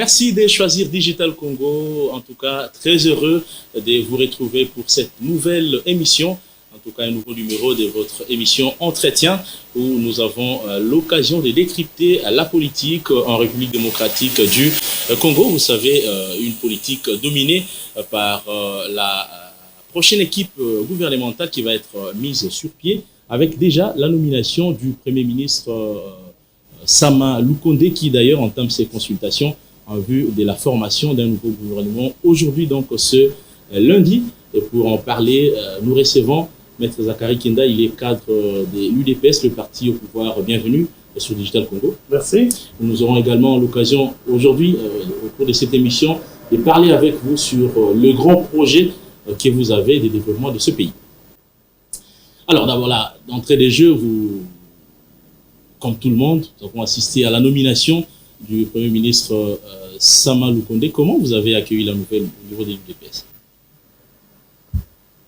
Merci de choisir Digital Congo. En tout cas, très heureux de vous retrouver pour cette nouvelle émission. En tout cas, un nouveau numéro de votre émission Entretien où nous avons l'occasion de décrypter la politique en République démocratique du Congo. Vous savez, une politique dominée par la prochaine équipe gouvernementale qui va être mise sur pied avec déjà la nomination du Premier ministre Sama Lukonde qui d'ailleurs entame ses consultations en vue de la formation d'un nouveau gouvernement aujourd'hui, donc ce lundi. Et pour en parler, nous recevons Maître Zakari Kinda, il est cadre de l'UDPS, le parti au pouvoir. Bienvenue sur Digital Congo. Merci. Nous aurons également l'occasion aujourd'hui, au cours de cette émission, de parler avec vous sur le grand projet que vous avez de développement de ce pays. Alors d'abord là, d'entrée des jeux, vous, comme tout le monde, nous avons assisté à la nomination du Premier ministre Sama Lukonde. Comment vous avez accueilli la nouvelle au niveau de l'UDPS?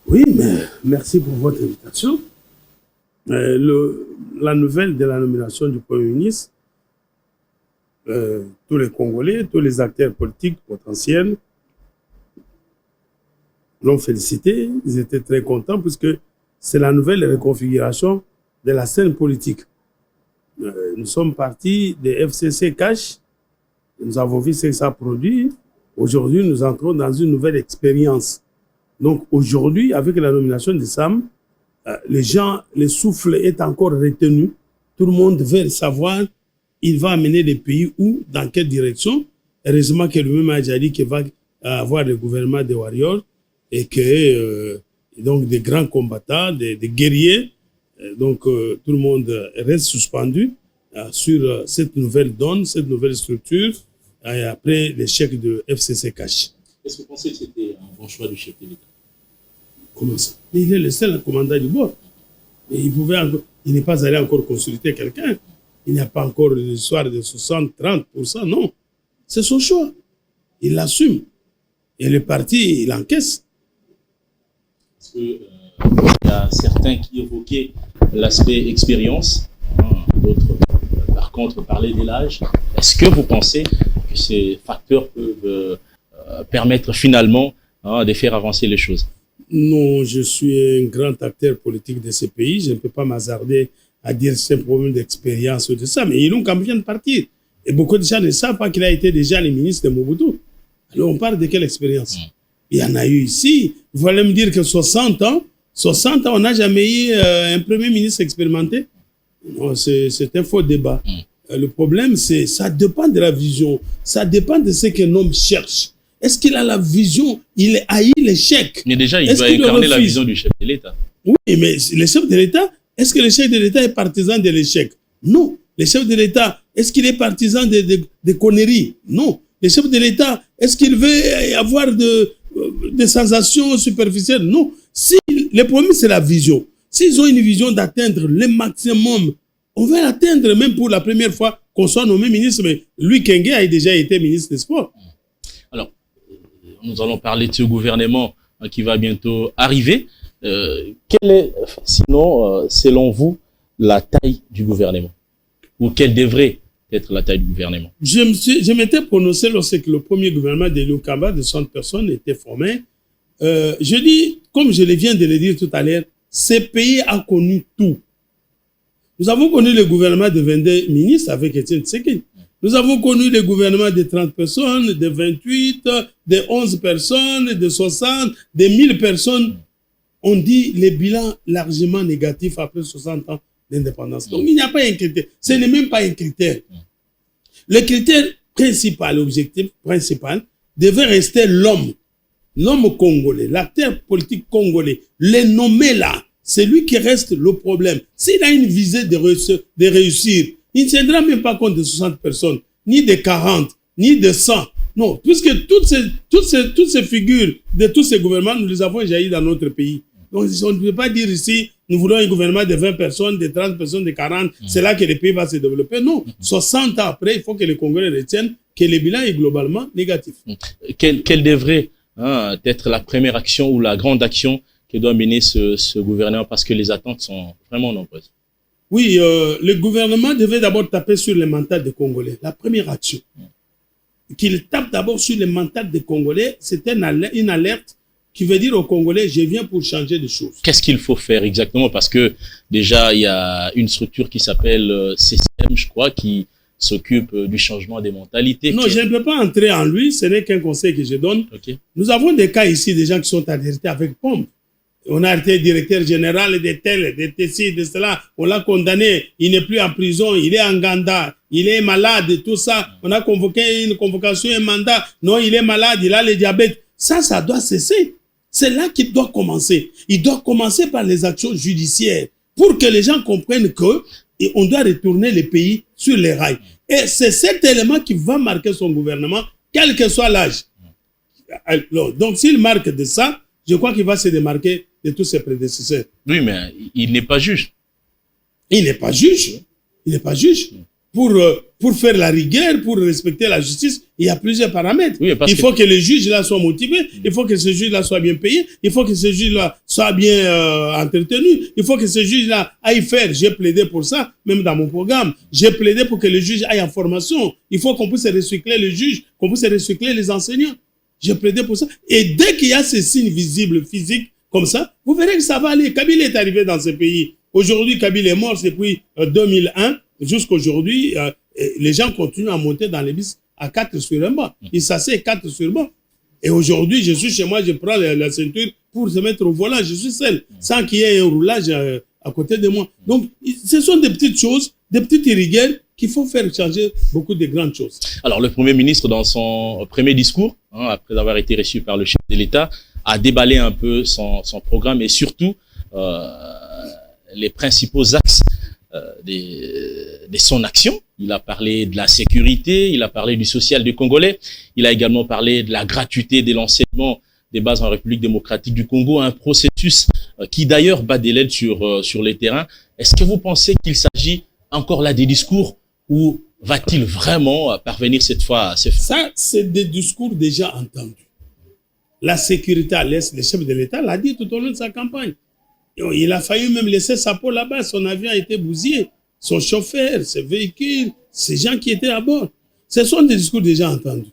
Oui, mais merci pour votre invitation. La nouvelle de la nomination du Premier ministre, tous les Congolais, tous les acteurs politiques potentiels l'ont félicité. Ils étaient très contents puisque c'est la nouvelle reconfiguration de la scène politique. Nous sommes partis des FCC Cash. Nous avons vu ce que ça produit. Aujourd'hui, nous entrons dans une nouvelle expérience. Donc aujourd'hui, avec la nomination de Sam, les gens, le souffle est encore retenu. Tout le monde veut savoir, il va amener les pays où, dans quelle direction. Heureusement que lui-même a déjà dit qu'il va avoir le gouvernement des warriors et que donc des grands combattants, des guerriers. Donc tout le monde reste suspendu sur cette nouvelle donne, cette nouvelle structure, après l'échec de FCC Cash. Est-ce que vous pensez que c'était un bon choix du chef de l'État? Comment ça? Il est le seul commandant du bord. Et il n'est pas allé encore consulter quelqu'un. Il n'y a pas encore une histoire de 60-30%, non. C'est son choix. Il l'assume. Et le parti, il encaisse. Parce que il y a certains qui évoquaient l'aspect expérience, d'autres, par contre, parlaient de l'âge. Est-ce que vous pensez que ces facteurs peuvent permettre finalement de faire avancer les choses? Non, je suis un grand acteur politique de ce pays. Je ne peux pas m'hasarder à dire que c'est un problème d'expérience ou de ça. Mais ils ont quand même vient de partir. Et beaucoup de gens ne savent pas qu'il a été déjà le ministre de Mobutu. Alors on parle de quelle expérience? Il y en a eu ici. Vous allez me dire que 60 ans, on n'a jamais eu un premier ministre expérimenté? Non, c'est un faux débat. Le problème, c'est ça dépend de la vision. Ça dépend de ce qu'un homme cherche. Est-ce qu'il a la vision? Il haït l'échec. Mais déjà, il doit incarner la vision du chef de l'État. Oui, mais le chef de l'État, est-ce que le chef de l'État est partisan de l'échec? Non. Le chef de l'État, est-ce qu'il est partisan de conneries? Non. Le chef de l'État, est-ce qu'il veut avoir des sensations superficielles? Non. Si, le problème, c'est la vision. S'ils ont une vision d'atteindre le maximum, on va l'atteindre même pour la première fois qu'on soit nommé ministre. Mais lui, Kenge, a déjà été ministre des Sports. Alors, nous allons parler de ce gouvernement qui va bientôt arriver. Quelle est, sinon, selon vous, la taille du gouvernement? Ou quelle devrait être la taille du gouvernement? Je m'étais prononcé lorsque le premier gouvernement de Lukamba de 100 personnes était formé. Je dis, comme je viens de le dire tout à l'heure, ce pays a connu tout. Nous avons connu le gouvernement de 22 ministres avec Etienne Tshisekedi. Nous avons connu le gouvernement de 30 personnes, de 28, de 11 personnes, de 60, de 1000 personnes. On dit les bilans largement négatifs après 60 ans d'indépendance. Donc il n'y a pas un critère. Ce n'est même pas un critère. Le critère principal, l'objectif principal, devait rester l'homme. L'homme congolais, l'acteur politique congolais, le nommé là, c'est lui qui reste le problème. S'il a une visée de réussir, il ne tiendra même pas compte de 60 personnes, ni de 40, ni de 100. Non, puisque toutes ces figures de tous ces gouvernements, nous les avons jaillis dans notre pays. Donc, on ne peut pas dire ici, nous voulons un gouvernement de 20 personnes, de 30 personnes, de 40, c'est là que le pays va se développer. Non, 60 ans après, il faut que les Congolais retiennent que le bilan est globalement négatif. Quelle devrait être la première action ou la grande action que doit mener ce gouvernement, parce que les attentes sont vraiment nombreuses? Oui, le gouvernement devait d'abord taper sur les mentales des Congolais. La première action. qu'il tape d'abord sur le mental des Congolais. C'est une alerte qui veut dire aux Congolais, je viens pour changer des choses. Qu'est-ce qu'il faut faire exactement? Parce que déjà, il y a une structure qui s'appelle CCM, je crois, qui s'occupe du changement des mentalités. Non, je ne peux pas entrer en lui, ce n'est qu'un conseil que je donne. Okay. Nous avons des cas ici, des gens qui sont arrêtés avec pompe. On a été directeur général de tel, de ceci, de cela. On l'a condamné. Il n'est plus en prison. Il est en Ganda. Il est malade et tout ça. On a convoqué une convocation, un mandat. Non, il est malade. Il a le diabète. Ça doit cesser. C'est là qu'il doit commencer. Il doit commencer par les actions judiciaires pour que les gens comprennent que on doit retourner le pays sur les rails. Et c'est cet élément qui va marquer son gouvernement, quel que soit l'âge. Donc, s'il marque de ça, je crois qu'il va se démarquer de tous ses prédécesseurs. Oui, mais il n'est pas juge. Il n'est pas juge. Il n'est pas juge. Pour faire la rigueur, pour respecter la justice, il y a plusieurs paramètres. Oui, il faut que le juge là soit motivé, il faut que ce juge là soit bien payé, il faut que ce juge là soit bien entretenu, il faut que ce juge là aille faire. J'ai plaidé pour ça, même dans mon programme. J'ai plaidé pour que le juge aille en formation. Il faut qu'on puisse recycler le juge, qu'on puisse recycler les enseignants. J'ai plaidé pour ça. Et dès qu'il y a ces signes visibles, physiques, comme ça, vous verrez que ça va aller. Kabila est arrivé dans ce pays. Aujourd'hui, Kabila est mort depuis 2001. Jusqu'aujourd'hui, les gens continuent à monter dans les bus à 4 sur un banc. Ils s'asseyent 4 sur un banc. Et aujourd'hui, je suis chez moi, je prends la ceinture pour se mettre au volant. Je suis seul, sans qu'il y ait un roulage à côté de moi. Donc, ce sont des petites choses, des petites rigueurs qu'il faut faire changer beaucoup de grandes choses. Alors, le Premier ministre, dans son premier discours, après avoir été reçu par le chef de l'État, a déballé un peu son programme et surtout les principaux axes de son action. Il a parlé de la sécurité, il a parlé du social des Congolais, il a également parlé de la gratuité de l'enseignement des bases en République démocratique du Congo, un processus qui d'ailleurs bat des lettres sur les terrains. Est-ce que vous pensez qu'il s'agit encore là des discours ou va-t-il vraiment parvenir cette fois à ses fins? Ça, c'est des discours déjà entendus. La sécurité à l'Est, le chef de l'État l'a dit tout au long de sa campagne. Il a failli même laisser sa peau là-bas. Son avion a été bousillé. Son chauffeur, ses véhicules, ces gens qui étaient à bord. Ce sont des discours déjà entendus.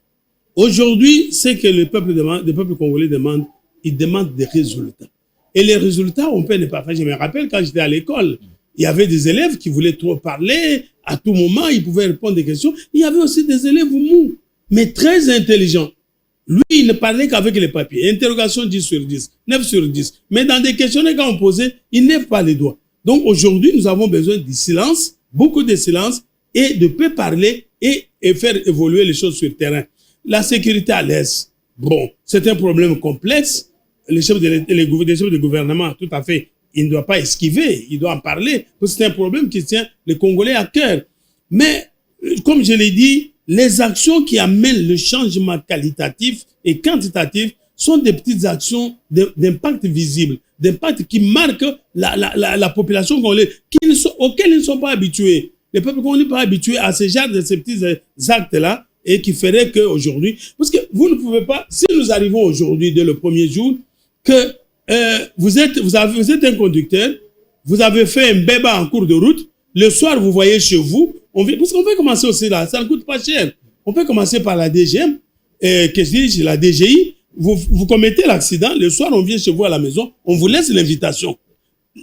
Aujourd'hui, c'est que le peuple congolais demande, il demande des résultats. Et les résultats, on peut ne pas faire. Je me rappelle quand j'étais à l'école, il y avait des élèves qui voulaient trop parler. À tout moment, ils pouvaient répondre des questions. Il y avait aussi des élèves mous, mais très intelligents. Lui, il ne parlait qu'avec les papiers. Interrogation 10 sur 10, 9 sur 10. Mais dans des questionnaires qu'on posait, il n'avait pas les doigts. Donc aujourd'hui, nous avons besoin du silence, beaucoup de silence, et de peu parler et faire évoluer les choses sur le terrain. La sécurité à l'Est, bon, c'est un problème complexe. Les chefs de gouvernement, tout à fait, il ne doit pas esquiver, il doit en parler, parce que c'est un problème qui tient les Congolais à cœur. Mais, comme je l'ai dit, les actions qui amènent le changement qualitatif et quantitatif sont des petites actions d'impact visible, d'impact qui marquent la population congolaise, auxquelles ils ne sont pas habitués. Les peuples congolais ne sont pas habitués à ces petits actes-là, et qui ferait qu'aujourd'hui, parce que vous ne pouvez pas, si nous arrivons aujourd'hui dès le premier jour, que vous êtes un conducteur, vous avez fait un béba en cours de route, le soir vous voyez chez vous, parce qu'on peut commencer aussi là, ça ne coûte pas cher. On peut commencer par la DGM, la DGI, vous commettez l'accident, le soir on vient chez vous à la maison, on vous laisse l'invitation.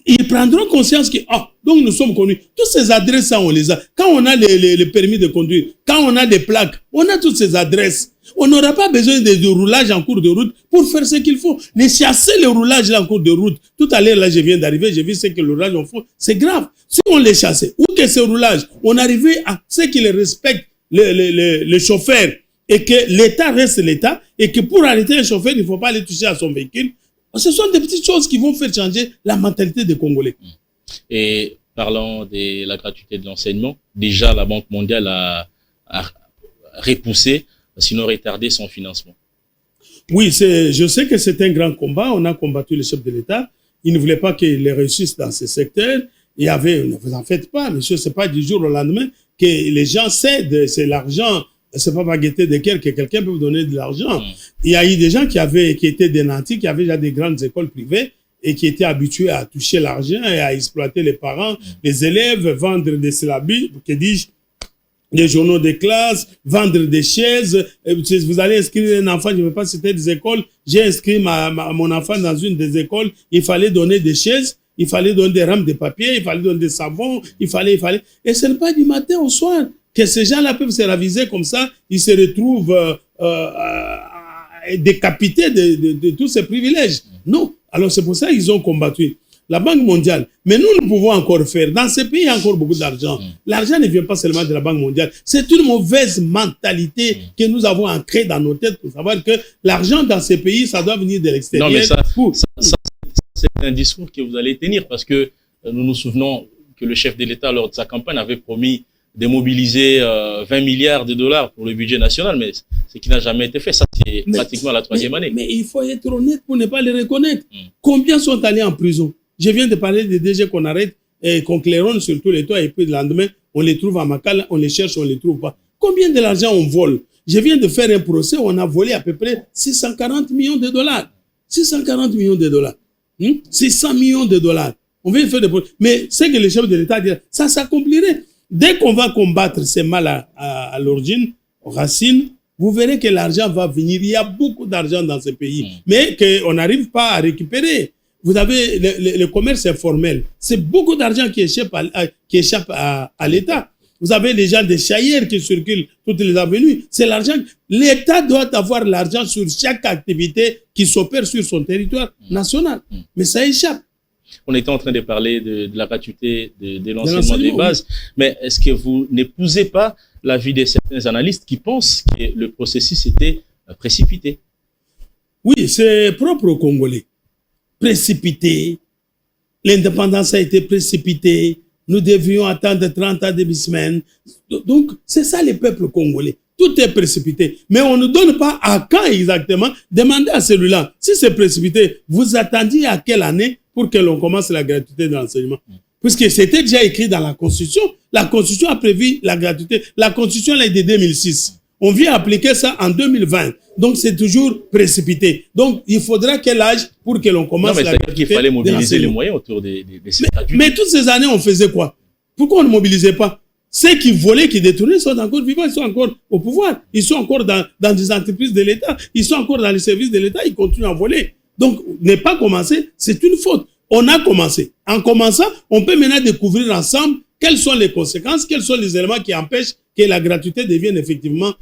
Ils prendront conscience que, donc nous sommes connus. Toutes ces adresses, on les a. Quand on a les permis de conduire, quand on a des plaques, on a toutes ces adresses. On n'aura pas besoin de roulage en cours de route pour faire ce qu'il faut. Les chasser le roulage là en cours de route. Tout à l'heure, là, je viens d'arriver, j'ai vu ce que le roulage en font. C'est grave. Si on les chassait, ou que ce roulage, on arrivait à ce qu'ils respectent le chauffeur et que l'État reste l'État et que pour arrêter un chauffeur, il ne faut pas aller toucher à son véhicule. Ce sont des petites choses qui vont faire changer la mentalité des Congolais. Et parlant de la gratuité de l'enseignement, déjà la Banque mondiale a repoussé, sinon retardé son financement. Oui, je sais que c'est un grand combat. On a combattu le chef de l'État. Il ne voulait pas qu'il réussisse dans ce secteur. Il y avait, ne vous en faites pas, monsieur, c'est pas du jour au lendemain que les gens cèdent, c'est l'argent. C'est pas baguetter de cœur que quelqu'un peut vous donner de l'argent. Il y a eu des gens qui étaient des nantis, qui avaient déjà des grandes écoles privées et qui étaient habitués à toucher l'argent et à exploiter les parents, les élèves, vendre des syllabus, que dis-je, des journaux de classe, vendre des chaises. Vous allez inscrire un enfant, je ne veux pas citer des écoles. J'ai inscrit mon enfant dans une des écoles. Il fallait donner des chaises, il fallait donner des rames de papier, il fallait donner des savons, il fallait. Et ce n'est pas du matin au soir que ces gens-là peuvent se raviser comme ça. Ils se retrouvent décapités de tous ces privilèges. Non. Alors c'est pour ça qu'ils ont combattu. La Banque mondiale, mais nous pouvons encore faire. Dans ces pays, il y a encore beaucoup d'argent. L'argent ne vient pas seulement de la Banque mondiale. C'est une mauvaise mentalité que nous avons ancrée dans nos têtes pour savoir que l'argent dans ces pays, ça doit venir de l'extérieur. Non, mais ça c'est un discours que vous allez tenir parce que nous nous souvenons que le chef de l'État, lors de sa campagne, avait promis de mobiliser 20 milliards de dollars pour le budget national, mais ce qui n'a jamais été fait. Ça, c'est pratiquement la troisième année. Mais il faut être honnête pour ne pas les reconnaître. Combien sont allés en prison? Je viens de parler des DG qu'on arrête et qu'on claironne sur tous les toits et puis le lendemain, on les trouve à Makala, on les cherche, on les trouve pas. Combien de l'argent on vole? Je viens de faire un procès, on a volé à peu près 640 millions de dollars. 640 millions de dollars. 600 millions de dollars. On vient de faire des procès. Mais c'est que le chef de l'État dit, ça s'accomplirait. Dès qu'on va combattre ces mal à l'origine, aux racines, vous verrez que l'argent va venir. Il y a beaucoup d'argent dans ces pays, mais qu'on n'arrive pas à récupérer. Vous avez le commerce informel. C'est beaucoup d'argent qui échappe à l'État. Vous avez les gens des chailleurs qui circulent toutes les avenues. C'est l'argent. L'État doit avoir l'argent sur chaque activité qui s'opère sur son territoire national. Mais ça échappe. On était en train de parler de la gratuité de l'enseignement des bases. Oui. Mais est-ce que vous n'épousez pas l'avis de certains analystes qui pensent que le processus était précipité? Oui, c'est propre aux Congolais. Précipité. L'indépendance a été précipitée. Nous devions attendre 30 ans, demi semaines. Donc, c'est ça le peuple congolais. Tout est précipité. Mais on ne donne pas à quand exactement. Demandez à celui-là. Si c'est précipité, vous attendiez à quelle année pour que l'on commence la gratuité de l'enseignement? Puisque c'était déjà écrit dans la Constitution. La Constitution a prévu la gratuité. La Constitution est de 2006. On vient appliquer ça en 2020. Donc, c'est toujours précipité. Donc, il faudra quel âge pour que l'on commence la gratuité? Il fallait mobiliser les moyens autour de ces gratuités. Mais toutes ces années, on faisait quoi? Pourquoi on ne mobilisait pas? Ceux qui volaient, qui détournaient sont encore vivants, ils sont encore au pouvoir. Ils sont encore dans des entreprises de l'État. Ils sont encore dans les services de l'État, ils continuent à voler. Donc, ne pas commencer, c'est une faute. On a commencé. En commençant, on peut maintenant découvrir ensemble quelles sont les conséquences, quels sont les éléments qui empêchent que la gratuité devienne effectivement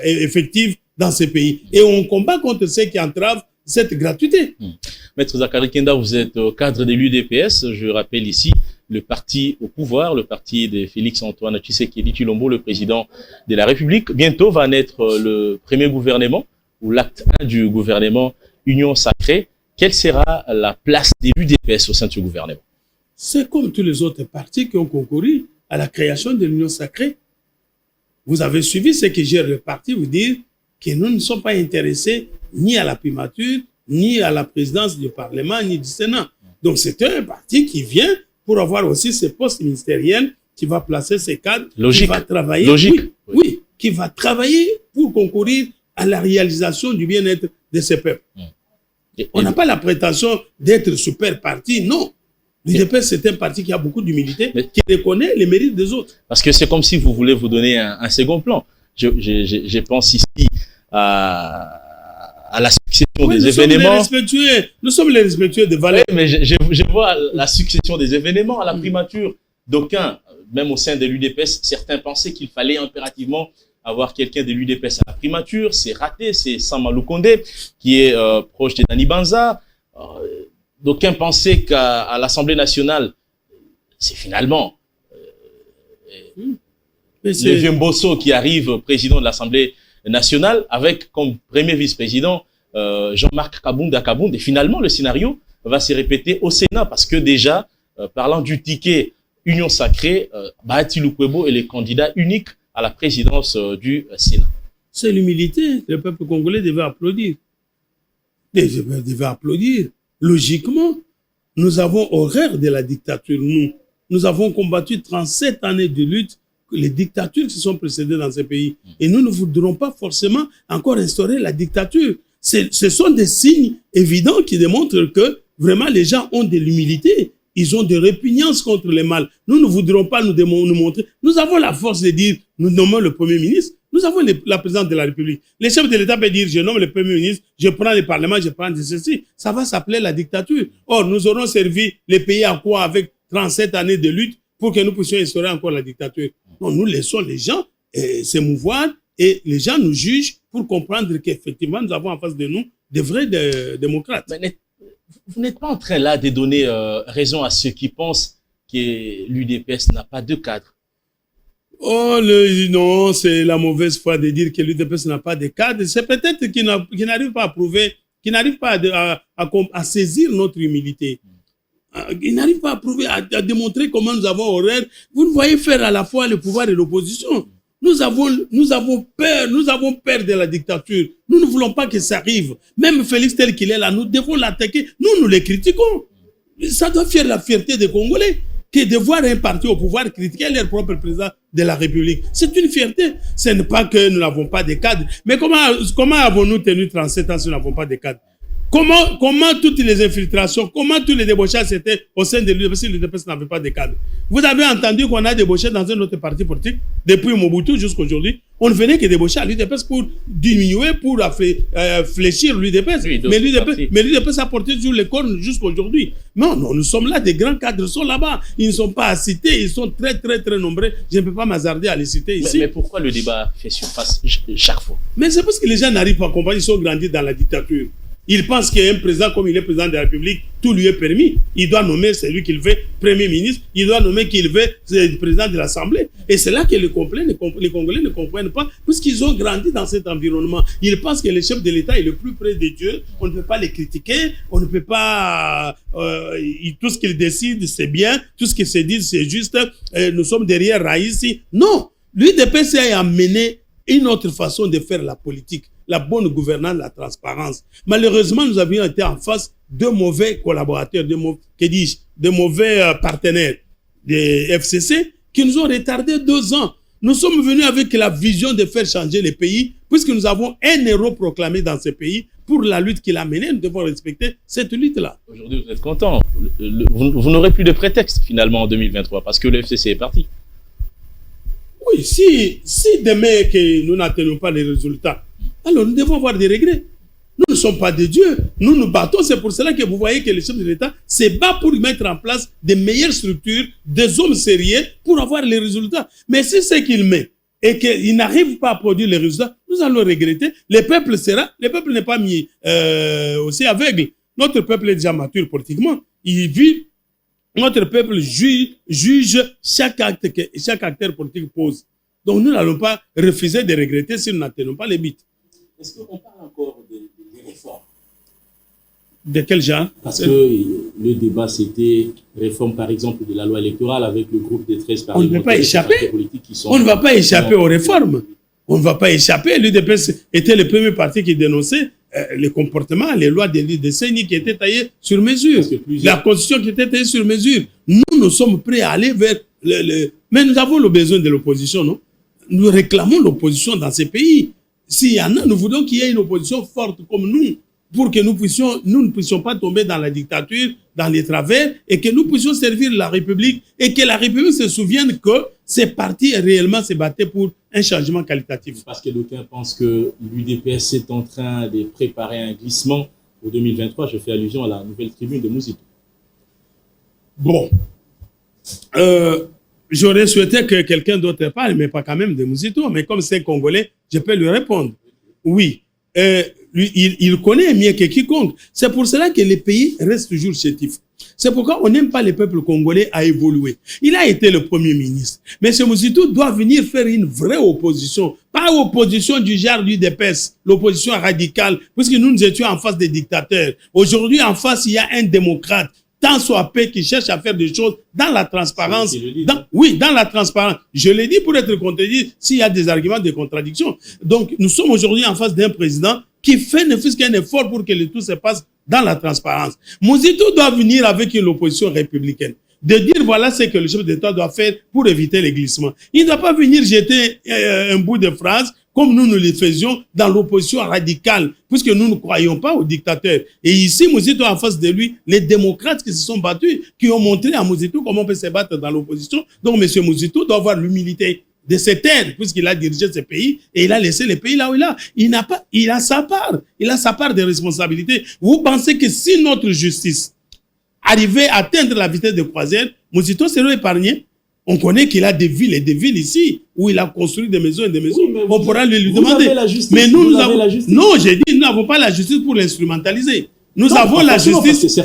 effective dans ces pays. Et on combat contre ceux qui entravent cette gratuité. Maître Zakari Kenda, vous êtes cadre de l'UDPS. Je rappelle ici le parti au pouvoir, le parti de Félix-Antoine Tshisekedi Tshilombo, le président de la République. Bientôt va naître le premier gouvernement ou l'acte 1 du gouvernement Union Sacrée. Quelle sera la place de l'UDPS au sein de ce gouvernement? C'est comme tous les autres partis qui ont concouru à la création de l'Union Sacrée. Vous avez suivi ce que gère le parti, vous dire que nous ne sommes pas intéressés ni à la primature, ni à la présidence du Parlement, ni du Sénat. Donc c'est un parti qui vient pour avoir aussi ses postes ministériels, qui va placer ses cadres, logique. Qui va travailler, logique. Oui, qui va travailler pour concourir à la réalisation du bien-être de ces peuples. On n'a pas la prétention d'être super parti, non. L'UDPS, c'est un parti qui a beaucoup d'humilité, qui reconnaît les mérites des autres. Parce que c'est comme si vous voulez vous donner un second plan. Je pense ici à la succession des événements. Nous sommes les respectueux des valeurs. Oui, mais je vois la succession des événements à la primature. D'aucuns, même au sein de l'UDPS, certains pensaient qu'il fallait impérativement avoir quelqu'un de l'UDPS à la primature. C'est raté, c'est Samalou Kondé, qui est proche de Dani Banza. D'aucuns pensaient qu'à l'Assemblée nationale, c'est finalement le vieux Mbosso qui arrive président de l'Assemblée nationale avec comme premier vice-président Jean-Marc Kabunda. Et finalement, le scénario va se répéter au Sénat parce que déjà, parlant du ticket Union Sacrée, Bahati Lukwebo est le candidat unique à la présidence du Sénat. C'est l'humilité. Le peuple congolais devait applaudir. Devait applaudir. Logiquement, nous avons horreur de la dictature. Nous avons combattu 37 années de lutte, les dictatures qui sont précédées dans ces pays. Et nous ne voudrons pas forcément encore instaurer la dictature. Ce sont des signes évidents qui démontrent que vraiment les gens ont de l'humilité ils ont des répugnances contre les mâles. Nous ne voudrons pas nous montrer. Nous avons la force de dire, nous nommons le Premier ministre, nous avons la présidente de la République. Les chefs de l'État peuvent dire, je nomme le Premier ministre, je prends le Parlement, je prends ceci. Ça va s'appeler la dictature. Or, nous aurons servi les pays à quoi avec 37 années de lutte pour que nous puissions instaurer encore la dictature. Non, nous laissons les gens s'émouvoir et les gens nous jugent pour comprendre qu'effectivement, nous avons en face de nous des vrais démocrates. Mais vous n'êtes pas en train là de donner raison à ceux qui pensent que l'UDPS n'a pas de cadre. Oh, non, c'est la mauvaise foi de dire que l'UDPS n'a pas de cadre. C'est peut-être qu'ils n'arrivent pas à prouver, qu'ils n'arrivent pas à saisir notre humilité. Ils n'arrivent pas à prouver, à démontrer comment nous avons horreur. Vous ne voyez faire à la fois le pouvoir et l'opposition. Nous avons peur de la dictature. Nous ne voulons pas que ça arrive. Même Félix tel qu'il est là, nous devons l'attaquer. Nous les critiquons. Ça doit faire la fierté des Congolais que de voir un parti au pouvoir critiquer leur propre président de la République. C'est une fierté. Ce n'est pas que nous n'avons pas de cadre. Mais comment avons-nous tenu 37 ans si nous n'avons pas de cadre? Comment toutes les infiltrations, comment tous les débauchages étaient au sein de l'UDPS si l'UDPS n'avait pas de cadre? Vous avez entendu qu'on a débauché dans un autre parti politique depuis Mobutu jusqu'à aujourd'hui. On ne venait que débaucher à l'UDPS pour diminuer, pour fléchir l'UDPS. Oui, mais l'UDPS a porté toujours les cornes jusqu'à aujourd'hui. Non, nous sommes là, des grands cadres sont là-bas. Ils ne sont pas à citer, ils sont très, très, très nombreux. Je ne peux pas m'hasarder à les citer ici. Mais pourquoi le débat fait surface chaque fois? Mais c'est parce que les gens n'arrivent pas à comprendre, ils sont grandis dans la dictature. Il pense qu'un président, comme il est président de la République, tout lui est permis. Il doit nommer celui qu'il veut Premier ministre, il doit nommer qui il veut président de l'Assemblée. Et c'est là que les Congolais ne comprennent pas, puisqu'ils ont grandi dans cet environnement. Ils pensent que le chef de l'État est le plus près de Dieu, on ne peut pas les critiquer, on ne peut pas... tout ce qu'ils décident, c'est bien, tout ce qu'ils se disent, c'est juste, nous sommes derrière Raïssi. Non, l'UDPS a amené une autre façon de faire la politique, la bonne gouvernance, la transparence. Malheureusement, nous avions été en face de mauvais collaborateurs, de mauvais partenaires des FCC qui nous ont retardé 2 ans. Nous sommes venus avec la vision de faire changer les pays, puisque nous avons un héros proclamé dans ce pays pour la lutte qu'il a menée. Nous devons respecter cette lutte-là. Aujourd'hui, vous êtes content. Vous n'aurez plus de prétexte finalement en 2023 parce que le FCC est parti. Oui, si demain que nous n'atteignons pas les résultats, alors nous devons avoir des regrets. Nous ne sommes pas des dieux. Nous nous battons. C'est pour cela que vous voyez que le chef de l'État se bat pour mettre en place des meilleures structures, des hommes sérieux pour avoir les résultats. Mais si c'est qu'il met et qu'il n'arrive pas à produire les résultats, nous allons regretter. Le peuple n'est pas mis aussi aveugle. Notre peuple est déjà mature politiquement. Il vit. Notre peuple juge chaque acte que chaque acteur politique pose. Donc nous n'allons pas refuser de regretter si nous n'atteignons pas les buts. Est-ce qu'on parle encore des réformes? De quel genre? Parce que le débat, c'était réforme, par exemple, de la loi électorale avec le groupe des 13 partis. On ne peut pas échapper. On ne va pas échapper aux réformes. On ne va pas échapper. L'UDPS était le premier parti qui dénonçait les comportements, les lois des décennies qui étaient taillées sur mesure. La constitution qui était taillée sur mesure. Nous sommes prêts à aller vers mais nous avons le besoin de l'opposition, non? Nous réclamons l'opposition dans ces pays. S'il y en a, nous voulons qu'il y ait une opposition forte comme nous, pour que nous ne puissions pas tomber dans la dictature, dans les travers, et que nous puissions servir la République, et que la République se souvienne que ces partis réellement se battaient pour un changement qualitatif. Parce que d'aucuns pensent que l'UDPS est en train de préparer un glissement pour 2023. Je fais allusion à la nouvelle tribune de Mouzito. Bon. J'aurais souhaité que quelqu'un d'autre parle, mais pas quand même de Mouzito. Mais comme c'est Congolais, je peux lui répondre. Oui. Lui, il connaît mieux que quiconque. C'est pour cela que les pays restent toujours chétifs. C'est pourquoi on n'aime pas le peuple congolais à évoluer. Il a été le premier ministre. Mais ce Mouzito doit venir faire une vraie opposition. Pas opposition du genre du DPS, l'opposition radicale, puisque nous étions en face des dictateurs. Aujourd'hui, en face, il y a un démocrate, tant soit peu, qui cherche à faire des choses dans la transparence. Dans la transparence. Je l'ai dit pour être contredit s'il y a des arguments de contradiction. Donc, nous sommes aujourd'hui en face d'un président qui fait ne fût qu'un effort pour que le tout se passe dans la transparence. Mouzito doit venir avec une opposition républicaine. De dire voilà ce que le chef d'État doit faire pour éviter les glissements. Il ne doit pas venir jeter un bout de phrase comme nous le faisions dans l'opposition radicale, puisque nous ne croyons pas aux dictateurs. Et ici, Muzito, en face de lui, les démocrates qui se sont battus, qui ont montré à Muzito comment on peut se battre dans l'opposition. Donc, M. Muzito doit avoir l'humilité de se taire, puisqu'il a dirigé ce pays et il a laissé le pays là où il a. Il a sa part de responsabilité. Vous pensez que si notre justice arrivait à atteindre la vitesse de croisière, Muzito serait épargné? On connaît qu'il a des villes et des villes ici où il a construit des maisons et des maisons. Oui, on pourra lui demander. Mais nous avons la justice. Non, j'ai dit, nous n'avons pas la justice pour l'instrumentaliser. Nous avons la justice.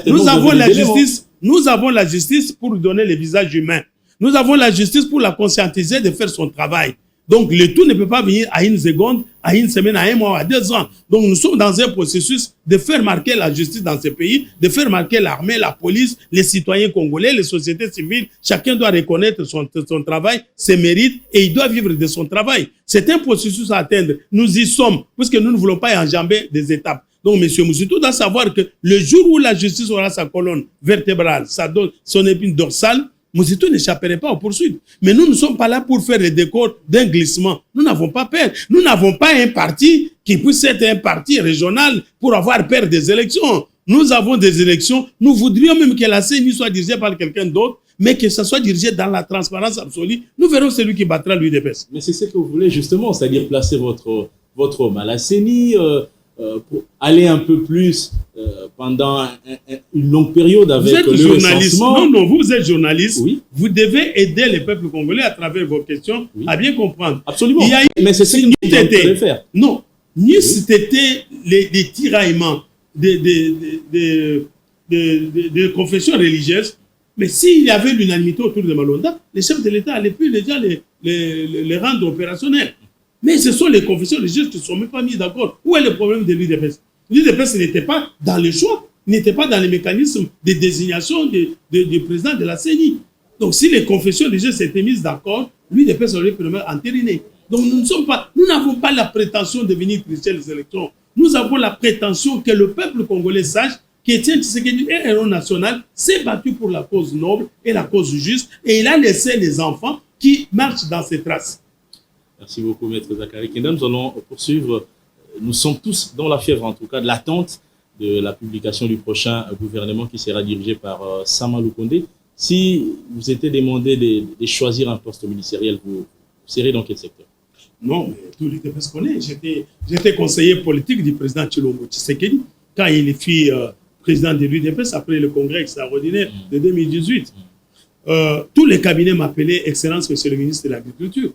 Nous avons la justice pour lui donner le visage humain. Nous avons la justice pour la conscientiser de faire son travail. Donc, le tout ne peut pas venir à une seconde, à une semaine, à un mois, à 2 ans. Donc, nous sommes dans un processus de faire marquer la justice dans ce pays, de faire marquer l'armée, la police, les citoyens congolais, les sociétés civiles. Chacun doit reconnaître son travail, ses mérites, et il doit vivre de son travail. C'est un processus à atteindre. Nous y sommes, puisque nous ne voulons pas enjamber des étapes. Donc, M. Muzito doit savoir que le jour où la justice aura sa colonne vertébrale, son épine dorsale, Muzito n'échapperait pas aux poursuites. Mais nous ne sommes pas là pour faire le décor d'un glissement. Nous n'avons pas peur. Nous n'avons pas un parti qui puisse être un parti régional pour avoir peur des élections. Nous avons des élections. Nous voudrions même que la CENI soit dirigée par quelqu'un d'autre, mais que ça soit dirigé dans la transparence absolue. Nous verrons celui qui battra l'UDPS. Mais c'est ce que vous voulez justement, c'est-à-dire placer votre homme à la CENI, pour aller un peu plus pendant une longue période avec le recensement. Non, vous êtes journaliste. Oui. Vous devez aider les peuples congolais à travers vos questions à bien comprendre. Absolument. Mais c'est ce que vous devez faire. Non, ni c'était les tiraillements de confessions religieuses, mais s'il y avait l'unanimité autour de Malonda, les chefs de l'État allaient plus déjà les rendre opérationnels. Mais ce sont les confessions religieuses qui ne sont même pas mises d'accord. Où est le problème de l'UDPS? L'UDPS n'était pas dans le choix, n'était pas dans les mécanismes de désignation du président de la CENI. Donc si les confessions religieuses s'étaient mises d'accord, l'UDPS aurait pu entériner. Donc nous n'avons pas la prétention de venir tricher les élections. Nous avons la prétention que le peuple congolais sache qu'Étienne Tshisekedi est un héros national, s'est battu pour la cause noble et la cause juste, et il a laissé les enfants qui marchent dans ses traces. Merci beaucoup, Maître Zakari Kenda. Nous allons poursuivre. Nous sommes tous dans la fièvre, en tout cas, de l'attente de la publication du prochain gouvernement qui sera dirigé par Sama Lukonde. Si vous étiez demandé de choisir un poste ministériel, vous serez dans quel secteur? Non, mais tout l'UDPS connaît. J'étais conseiller politique du président Tshilombo Tshisekedi quand il fut président de l'UDPS après le congrès extraordinaire de 2018. Tous les cabinets m'appelaient Excellence, Monsieur le ministre de l'Agriculture.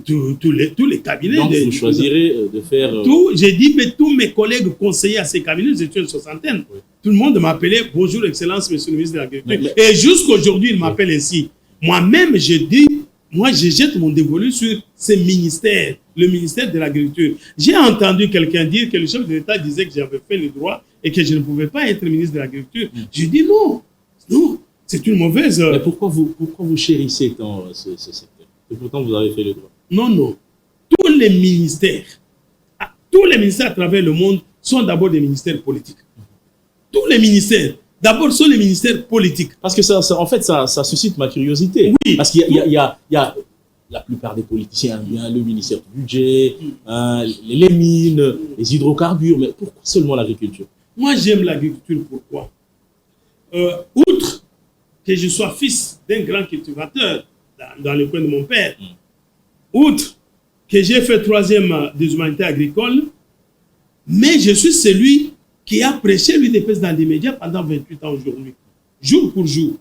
Tous les cabinets. Donc, vous choisirez de faire... J'ai dit, mais tous mes collègues conseillers à ces cabinets, j'étais une soixantaine. Oui. Tout le monde m'appelait « Bonjour, Excellence, Monsieur le ministre de l'Agriculture ». Et jusqu'aujourd'hui, il m'appelle ainsi. Moi-même, je dis, moi, je jette mon dévolu sur ce ministère, le ministère de l'Agriculture. J'ai entendu quelqu'un dire que le chef de l'État disait que j'avais fait le droit et que je ne pouvais pas être ministre de l'Agriculture. Je dis non, c'est une mauvaise... Mais pourquoi vous chérissez tant ce secteur? Et pourtant, vous avez fait le droit. Non. Tous les ministères à travers le monde sont d'abord des ministères politiques. Tous les ministères, d'abord, sont les ministères politiques. Parce que ça suscite ma curiosité. Oui. Parce qu'il y a la plupart des politiciens, bien le ministère du budget, les mines, les hydrocarbures, mais pourquoi seulement l'agriculture? Moi, j'aime l'agriculture. Pourquoi? Outre que je sois fils d'un grand cultivateur dans le coin de mon père, outre que j'ai fait 3e des humanités agricoles, mais je suis celui qui a prêché l'UDPS dans les médias pendant 28 ans aujourd'hui, jour pour jour.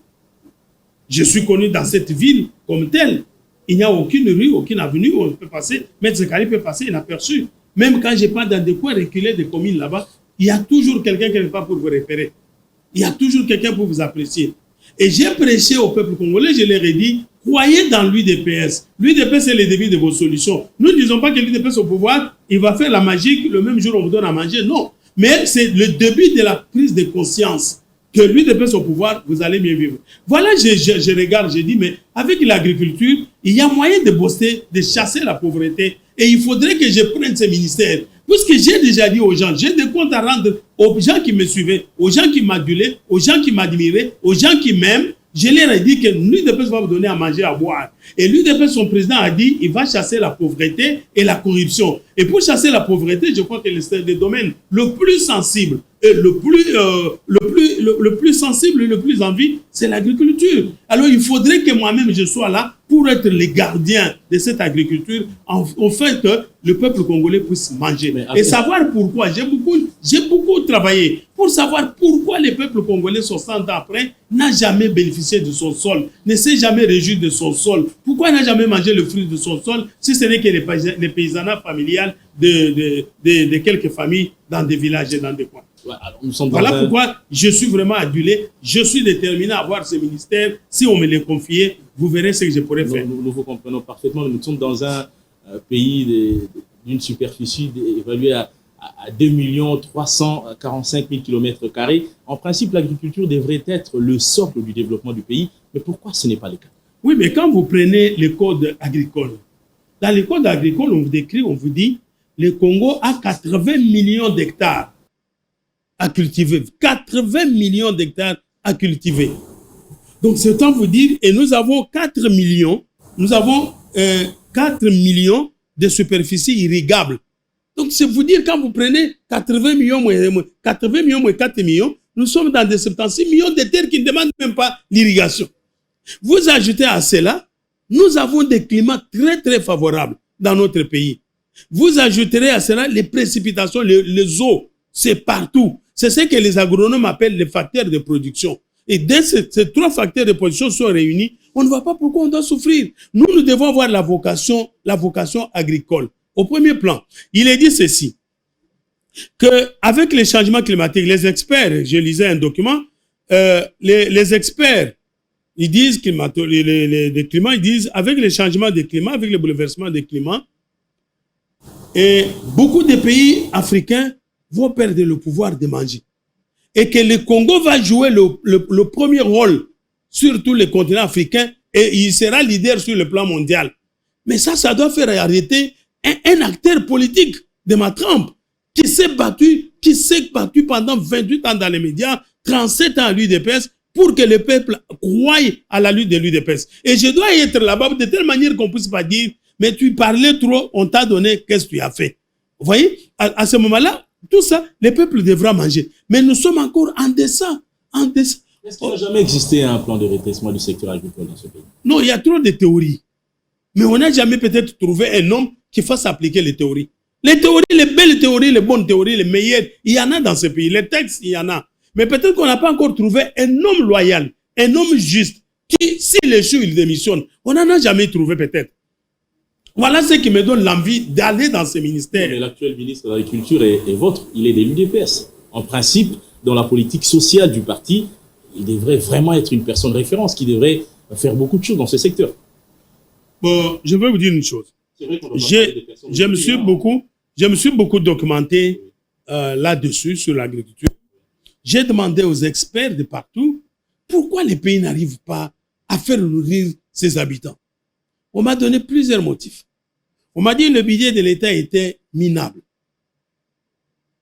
Je suis connu dans cette ville comme tel. Il n'y a aucune rue, aucune avenue où on peut passer. Maître Zakari peut passer inaperçu. Même quand je pars dans des coins reculés des communes là-bas, il y a toujours quelqu'un qui n'est pas pour vous repérer. Il y a toujours quelqu'un pour vous apprécier. Et j'ai prêché au peuple congolais, je leur ai dit, croyez dans l'UDPS. L'UDPS, c'est le début de vos solutions. Nous ne disons pas que l'UDPS au pouvoir, il va faire la magie, le même jour on vous donne à manger. Non. Mais c'est le début de la prise de conscience que l'UDPS au pouvoir, vous allez mieux vivre. Voilà, je regarde, je dis, mais avec l'agriculture, il y a moyen de booster, de chasser la pauvreté. Et il faudrait que je prenne ces ministères. Puisque j'ai déjà dit aux gens, j'ai des comptes à rendre aux gens qui me suivaient, aux gens qui m'adulaient, aux gens qui m'admiraient, aux gens qui m'aiment. Je leur ai dit que l'UDPS va vous donner à manger, à boire. Et l'UDPS, son président a dit il va chasser la pauvreté et la corruption. Et pour chasser la pauvreté, je crois que le domaine le plus sensible et le plus sensible et le plus en vie, c'est l'agriculture. Alors il faudrait que moi-même je sois là pour être le gardien de cette agriculture, au fait que le peuple congolais puisse manger. Et savoir pourquoi. J'ai beaucoup travaillé pour savoir pourquoi le peuple congolais, 60 ans après, n'a jamais bénéficié de son sol, ne s'est jamais réjoui de son sol. Pourquoi il n'a jamais mangé le fruit de son sol, si ce n'est que les paysannats familiales de quelques familles dans des villages et dans des coins. Ouais, alors nous sommes voilà pourquoi je suis vraiment adulé. Je suis déterminé à avoir ce ministère. Si on me les confiait, vous verrez ce que je pourrais faire. Nous vous comprenons parfaitement. Nous sommes dans un pays d'une superficie évaluée à 2 345 000 km². En principe, l'agriculture devrait être le socle du développement du pays. Mais pourquoi ce n'est pas le cas? Oui, mais quand vous prenez les codes agricoles, dans les codes agricoles, on vous décrit, on vous dit, le Congo a 80 millions d'hectares à cultiver. 80 millions d'hectares à cultiver. Donc, c'est temps vous dire, et nous avons 4 millions, nous avons 4 millions de superficies irrigables. Donc, c'est vous dire, quand vous prenez 80 millions moins 4 millions, nous sommes dans des 76 millions de terres qui ne demandent même pas l'irrigation. Vous ajoutez à cela, nous avons des climats très, très favorables dans notre pays. Vous ajouterez à cela les précipitations, les eaux, c'est partout. C'est ce que les agronomes appellent les facteurs de production. Et dès ces 3 facteurs de production sont réunis, on ne voit pas pourquoi on doit souffrir. Nous devons avoir la vocation agricole. Au premier plan, il est dit ceci, qu'avec les changements climatiques, les experts, je lisais un document, les experts, ils disent, les climats, ils disent, avec les changements des climats, avec le bouleversement des climats, et beaucoup de pays africains vont perdre le pouvoir de manger. Et que le Congo va jouer le premier rôle sur tous les continents africains et il sera leader sur le plan mondial. Mais ça doit faire arrêter un acteur politique de ma trempe qui s'est battu pendant 28 ans dans les médias, 37 ans à l'UDPS pour que le peuple croie à la lutte de l'UDPS. Et je dois être là-bas de telle manière qu'on ne puisse pas dire mais tu parlais trop, on t'a donné, qu'est-ce que tu as fait? Vous voyez, à ce moment-là, tout ça, le peuple devra manger. Mais nous sommes encore en deçà. Est-ce qu'il n'a jamais existé un plan de redressement du secteur agricole dans ce pays? Non, il y a trop de théories. Mais on n'a jamais peut-être trouvé un homme qui fasse appliquer les théories. Les théories, les belles théories, les bonnes théories, les meilleures, il y en a dans ce pays. Les textes, il y en a. Mais peut-être qu'on n'a pas encore trouvé un homme loyal, un homme juste, qui, s'il échoue, il démissionne. On n'en a jamais trouvé peut-être. Voilà ce qui me donne l'envie d'aller dans ce ministère. Mais l'actuel ministre de l'Agriculture est vôtre, il est de l'UDPS. En principe, dans la politique sociale du parti, il devrait vraiment être une personne référence qui devrait faire beaucoup de choses dans ce secteur. Bon, je vais vous dire une chose. C'est vrai qu'on doit je me suis beaucoup documenté là-dessus, sur l'agriculture. J'ai demandé aux experts de partout pourquoi les pays n'arrivent pas à faire nourrir ses habitants. On m'a donné plusieurs motifs. On m'a dit que le budget de l'État était minable.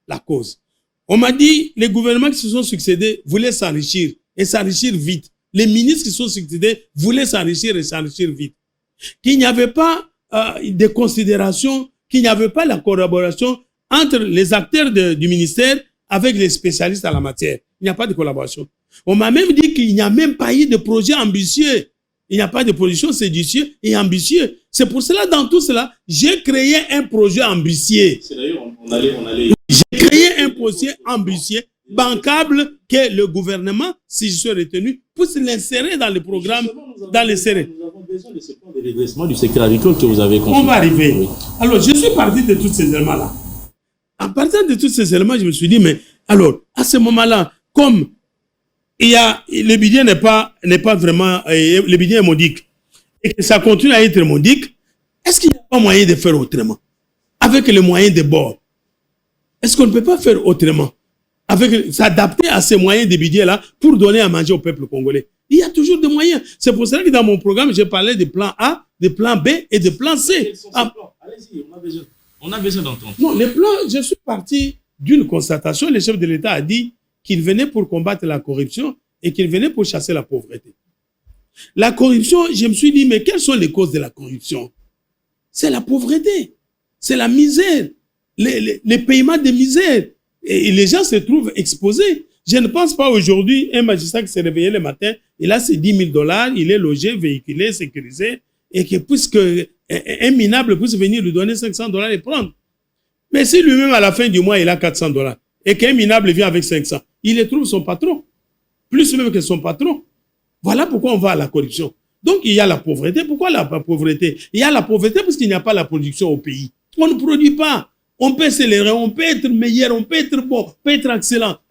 La cause. On m'a dit que les gouvernements qui se sont succédés voulaient s'enrichir et s'enrichir vite. Les ministres qui se sont succédés voulaient s'enrichir et s'enrichir vite. Qu'il n'y avait pas de considération, qu'il n'y avait pas la collaboration entre les acteurs du ministère avec les spécialistes en la matière. Il n'y a pas de collaboration. On m'a même dit qu'il n'y a même pas eu de projet ambitieux. Il n'y a pas de position séditieux et ambitieux. C'est pour cela, dans tout cela, j'ai créé un projet ambitieux. C'est d'ailleurs, on allait... J'ai créé un projet ambitieux, bancable, que le gouvernement, si je suis retenu, puisse l'insérer dans le programme, dans les séries. Nous avons besoin de ce plan de redressement du secteur agricole que vous avez construit. On va arriver. Oui. Alors, je suis parti de tous ces éléments-là. En partant de tous ces éléments, je me suis dit, mais alors, à ce moment-là, comme le budget n'est pas vraiment, le budget est modique, et que ça continue à être modique, est-ce qu'il n'y a pas moyen de faire autrement? Avec les moyens de bord. Est-ce qu'on ne peut pas faire autrement? S'adapter à ces moyens de budget-là pour donner à manger au peuple congolais. Il y a toujours des moyens. C'est pour cela que dans mon programme, j'ai parlé de plan A, de plan B et de plan C. Allez-y, on a besoin d'entendre. Non, les plans, je suis parti d'une constatation. Le chef de l'État a dit qu'il venait pour combattre la corruption et qu'il venait pour chasser la pauvreté. La corruption, je me suis dit, mais quelles sont les causes de la corruption? C'est la pauvreté, c'est la misère, les paiements de misère. Et les gens se trouvent exposés. Je ne pense pas aujourd'hui, un magistrat qui s'est réveillé le matin, il a ses $10,000, il est logé, véhiculé, sécurisé, et que puisque un minable puisse venir lui donner $500 et prendre. Mais si lui-même, à la fin du mois, il a $400, et qu'un minable vient avec 500, il les trouve son patron, plus même que son patron. Voilà pourquoi on va à la corruption. Donc, il y a la pauvreté. Pourquoi la pauvreté? Il y a la pauvreté parce qu'il n'y a pas la production au pays. On ne produit pas. On peut s'élever, on peut être meilleur, on peut être bon, on peut être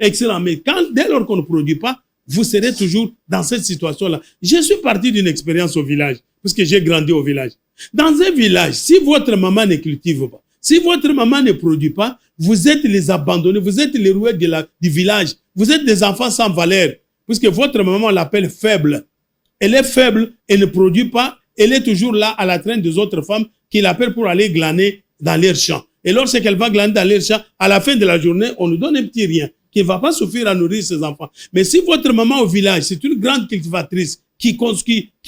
excellent. Mais dès lors qu'on ne produit pas, vous serez toujours dans cette situation-là. Je suis parti d'une expérience au village, parce que j'ai grandi au village. Dans un village, si votre maman ne cultive pas, si votre maman ne produit pas, vous êtes les abandonnés, vous êtes les roués du village. Vous êtes des enfants sans valeur, puisque votre maman l'appelle faible. Elle est faible, elle ne produit pas, elle est toujours là à la traîne des autres femmes qui l'appellent pour aller glaner dans leurs champs. Et lorsqu'elle va glaner dans leurs champs, à la fin de la journée, on nous donne un petit rien qui ne va pas suffire à nourrir ses enfants. Mais si votre maman au village, c'est une grande cultivatrice qui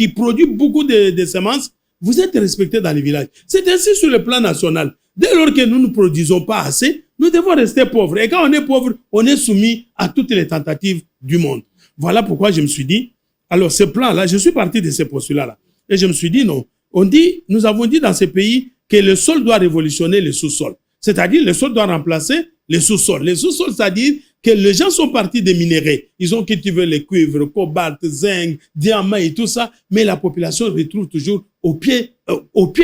produit beaucoup de semences, vous êtes respecté dans les villages. C'est ainsi sur le plan national. Dès lors que nous ne produisons pas assez, nous devons rester pauvres. Et quand on est pauvre, on est soumis à toutes les tentatives du monde. Voilà pourquoi je me suis dit, alors ce plan-là, je suis parti de ces postulats-là. Et je me suis dit, non. Nous avons dit dans ces pays que le sol doit révolutionner le sous-sol. C'est-à-dire, le sol doit remplacer le sous-sol. Le sous-sol, c'est-à-dire que les gens sont partis des minéraux. Ils ont cultivé le cuivre, cobalt, zinc, diamant et tout ça, mais la population retrouve toujours au pied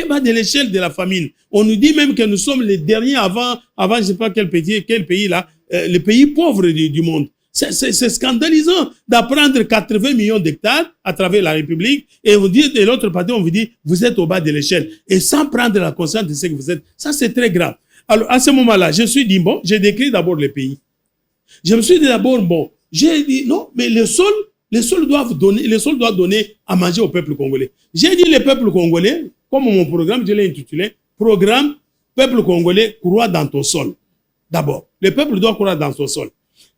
bas de l'échelle de la famine. On nous dit même que nous sommes les derniers avant je ne sais pas quel pays là, les pays pauvres du monde. C'est scandalisant d'apprendre 80 millions d'hectares à travers la République et vous dire de l'autre côté, on vous dit vous êtes au bas de l'échelle et sans prendre la conscience de ce que vous êtes. Ça, c'est très grave. Alors, à ce moment-là, je me suis dit, bon, j'ai décrit d'abord les pays. Je me suis dit d'abord, bon, j'ai dit non, mais le sol doit donner à manger au peuple congolais. J'ai dit le peuple congolais, comme mon programme, je l'ai intitulé, programme peuple congolais, crois dans ton sol. D'abord, le peuple doit croire dans son sol.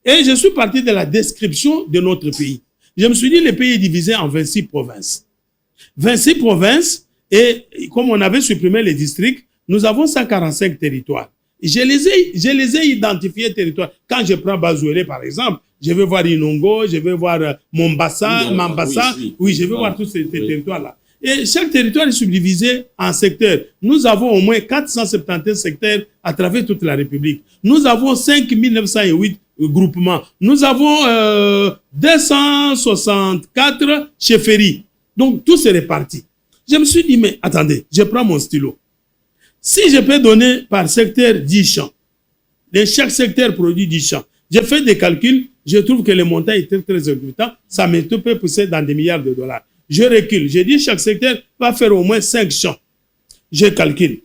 Et je suis parti de la description de notre pays. Je me suis dit, le pays est divisé en 26 provinces. 26 provinces, et comme on avait supprimé les districts, nous avons 145 territoires. Je les ai identifiés territoires. Quand je prends Bazouélé, par exemple, je vais voir Inongo, je vais voir Mombasa, Mambasa, oui, je vais voir tous ces territoires-là. Et chaque territoire est subdivisé en secteurs. Nous avons au moins 471 secteurs à travers toute la République. Nous avons 5908 groupements. Nous avons 264 chefferies. Donc, tout c'est réparti. Je me suis dit, mais attendez, je prends mon stylo. Si je peux donner par secteur 10 champs, de chaque secteur produit 10 champs, j'ai fait des calculs, je trouve que le montant est très, très exorbitant. Ça me peut pousser dans des milliards de dollars. Je recule. J'ai dit chaque secteur va faire au moins 5 champs. Je calcule.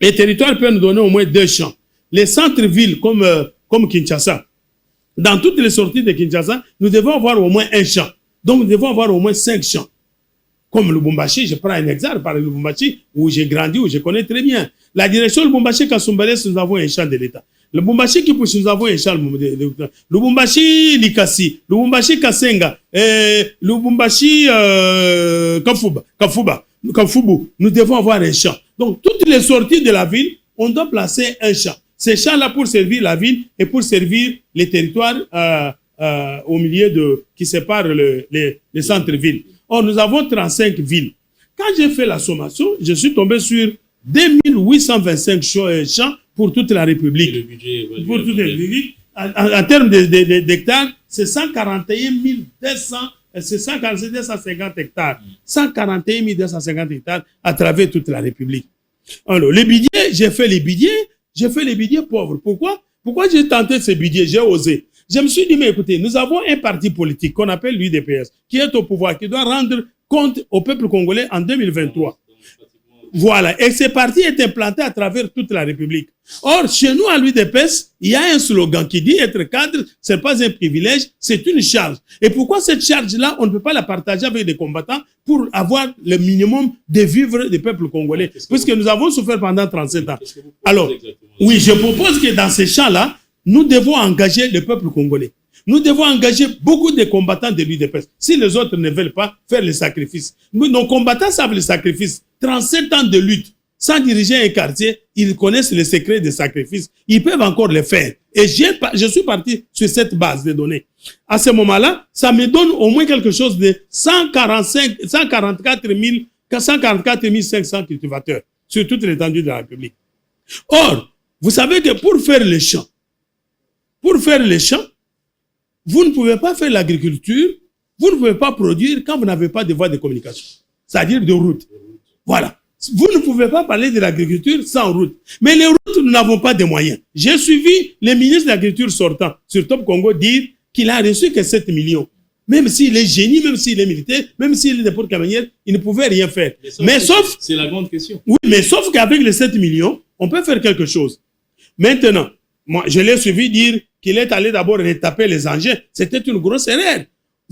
Les territoires peuvent nous donner au moins 2 champs. Les centres-villes comme Kinshasa, dans toutes les sorties de Kinshasa, nous devons avoir au moins 1 champ. Donc, nous devons avoir au moins 5 champs. Comme Lubumbashi, je prends un exemple par Lubumbashi, où j'ai grandi, où je connais très bien. La direction Lubumbashi-Kasumbalès, nous avons un champ de l'État. Lubumbashi Kipushi, nous avons un champ de l'État. Lubumbashi Likasi, Lubumbashi Kasenga, Lubumbashi Kafubu, nous devons avoir un champ. Donc, toutes les sorties de la ville, on doit placer un champ. Ces champs-là pour servir la ville et pour servir les territoires au milieu qui séparent les centres-villes. Or, nous avons 35 villes. Quand j'ai fait la sommation, je suis tombé sur 2825 champs pour toute la République. Le budget, pour toute la République. En termes d'hectares, c'est 141 250 hectares. 141 250 hectares à travers toute la République. Alors, les budgets, j'ai fait les budgets pauvres. Pourquoi j'ai tenté ces budgets? J'ai osé. Je me suis dit, mais écoutez, nous avons un parti politique qu'on appelle l'UDPS, qui est au pouvoir, qui doit rendre compte au peuple congolais en 2023. Voilà. Et ce parti est implanté à travers toute la République. Or, chez nous, à l'UDPS, il y a un slogan qui dit être cadre, c'est pas un privilège, c'est une charge. Et pourquoi cette charge-là, on ne peut pas la partager avec des combattants pour avoir le minimum de vivre des peuples congolais? Puisque nous avons souffert pendant 37 ans. Alors, oui, je propose que dans ces champs-là, nous devons engager le peuple congolais. Nous devons engager beaucoup de combattants de l'UDPS. Si les autres ne veulent pas faire le sacrifice. Nos combattants savent le sacrifice. 37 ans de lutte. Sans diriger un quartier, ils connaissent les secrets des sacrifices. Ils peuvent encore le faire. Et je suis parti sur cette base de données. À ce moment-là, ça me donne au moins quelque chose de 144 500 cultivateurs sur toute l'étendue de la République. Or, vous savez que pour faire les champs, vous ne pouvez pas faire l'agriculture, vous ne pouvez pas produire quand vous n'avez pas de voie de communication, c'est-à-dire de route. Voilà. Vous ne pouvez pas parler de l'agriculture sans route. Mais les routes, nous n'avons pas de moyens. J'ai suivi le ministre de l'Agriculture sortant sur Top Congo dire qu'il a reçu que 7 millions. Même s'il est génie, même s'il est militaire, même s'il est n'importe quelle manière, il ne pouvait rien faire. Mais sauf... C'est la grande question. Oui, mais sauf qu'avec les 7 millions, on peut faire quelque chose. Maintenant, moi, je l'ai suivi dire qu'il est allé d'abord retaper les engins. C'était une grosse erreur.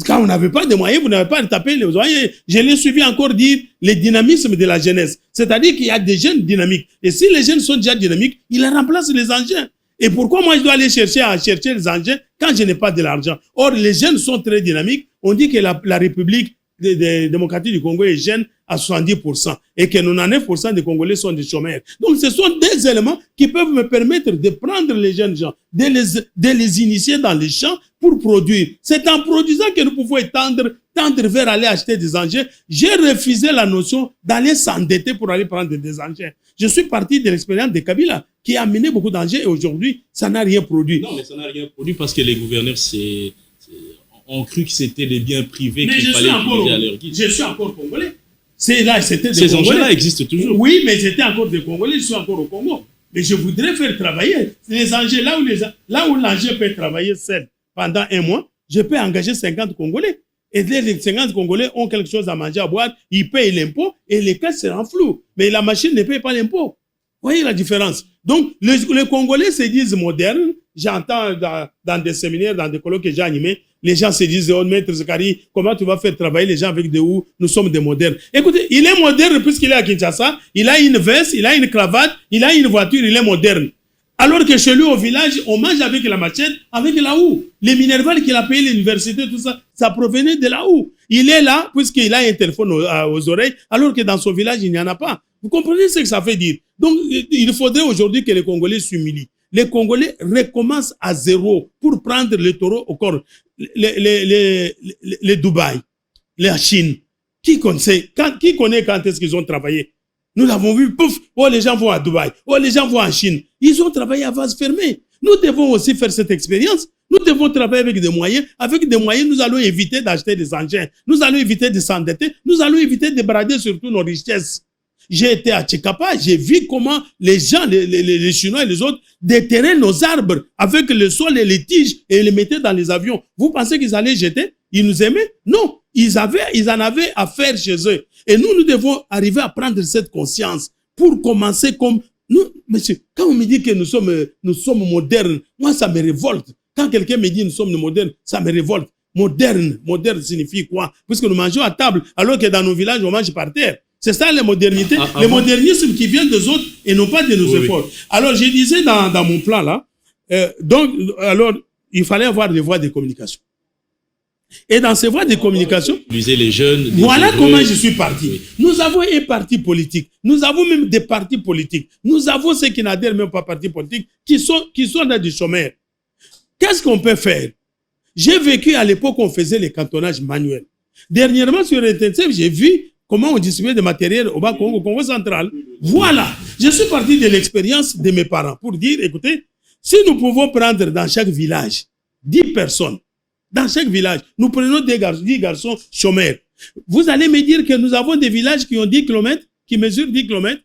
Quand vous n'avez pas de moyens, vous n'avez pas retapé les moyens. Je l'ai suivi encore dire le dynamisme de la jeunesse. C'est-à-dire qu'il y a des jeunes dynamiques. Et si les jeunes sont déjà dynamiques, ils remplacent les engins. Et pourquoi moi je dois aller chercher les engins quand je n'ai pas de l'argent? Or, les jeunes sont très dynamiques. On dit que la République démocratique du Congo est jeune à 70% et que 99% des Congolais sont des chômeurs. Donc, ce sont des éléments qui peuvent me permettre de prendre les jeunes gens, de les initier dans les champs pour produire. C'est en produisant que nous pouvons tendre vers aller acheter des engins. J'ai refusé la notion d'aller s'endetter pour aller prendre des engins. Je suis parti de l'expérience de Kabila qui a amené beaucoup d'engins et aujourd'hui, ça n'a rien produit. Non, mais ça n'a rien produit parce que les gouverneurs ont cru que c'était des biens privés qu'il fallait utiliser à leur guide. Je suis encore congolais. Ces engins-là existent toujours. Oui, mais j'étais encore des Congolais, je suis encore au Congo. Mais je voudrais faire travailler les engins, là où l'engin peut travailler seul pendant 1 mois, je peux engager 50 Congolais. Et les 50 Congolais ont quelque chose à manger, à boire, ils payent l'impôt et les caisses seront floues. Mais la machine ne paye pas l'impôt. Voyez la différence. Donc, les Congolais se disent modernes. J'entends dans des séminaires, dans des colloques que j'ai animés, les gens se disent, oh, maître Zakari, comment tu vas faire travailler les gens avec des houes? Nous sommes des modernes. Écoutez, il est moderne puisqu'il est à Kinshasa, il a une veste, il a une cravate, il a une voiture, il est moderne. Alors que chez lui, au village, on mange avec la machette, avec la houe. Les minervales qu'il a payé l'université, tout ça, ça provenait de la houe. Il est là puisqu'il a un téléphone aux oreilles, alors que dans son village, il n'y en a pas. Vous comprenez ce que ça veut dire? Donc, il faudrait aujourd'hui que les Congolais s'humilient. Les Congolais recommencent à zéro pour prendre le taureau au corps. Les Dubaï, la Chine, qui connaît quand est-ce qu'ils ont travaillé? Nous l'avons vu, pouf, oh les gens vont à Dubaï, oh les gens vont en Chine. Ils ont travaillé à vase fermée. Nous devons aussi faire cette expérience. Nous devons travailler avec des moyens. Avec des moyens, nous allons éviter d'acheter des engins. Nous allons éviter de s'endetter. Nous allons éviter de brader surtout nos richesses. J'ai été à Tchekapa, j'ai vu comment les gens, les Chinois et les autres, déterraient nos arbres avec le sol et les tiges et les mettaient dans les avions. Vous pensez qu'ils allaient jeter? Ils nous aimaient? Non. Ils en avaient à faire chez eux. Et nous devons arriver à prendre cette conscience pour commencer comme nous. Monsieur, quand on me dit que nous sommes modernes, moi ça me révolte. Quand quelqu'un me dit nous sommes modernes, ça me révolte. Moderne signifie quoi? Puisque nous mangeons à table, alors que dans nos villages, on mange par terre. C'est ça la modernité, le modernisme qui vient des autres et non pas de nos efforts. Oui. Alors, je disais dans mon plan là, alors, il fallait avoir des voies de communication. Et dans ces voies de communication, les jeunes, voilà comment je suis parti. Oui. Nous avons un parti politique, nous avons même des partis politiques, nous avons ceux qui n'adhèrent même pas à partis politiques, qui sont dans du chômeur. Qu'est-ce qu'on peut faire? J'ai vécu à l'époque où on faisait les cantonnages manuels. Dernièrement, sur SNCF, j'ai vu comment on distribuait des matériels au Bas-Congo, au Congo central. Voilà. Je suis parti de l'expérience de mes parents pour dire, écoutez, si nous pouvons prendre dans chaque village 10 personnes, dans chaque village, nous prenons 10 garçons chômeurs. Vous allez me dire que nous avons des villages qui ont 10 km, qui mesurent 10 km?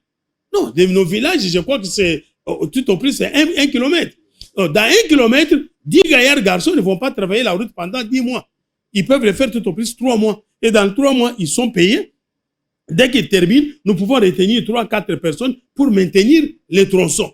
Non, de nos villages, je crois que c'est, tout au plus, c'est 1 km. Dans 1 km, 10 gaillards garçons ne vont pas travailler la route pendant 10 mois. Ils peuvent le faire tout au plus 3 mois. Et dans 3 mois, ils sont payés. Dès qu'ils terminent, nous pouvons retenir 3-4 personnes pour maintenir les tronçons.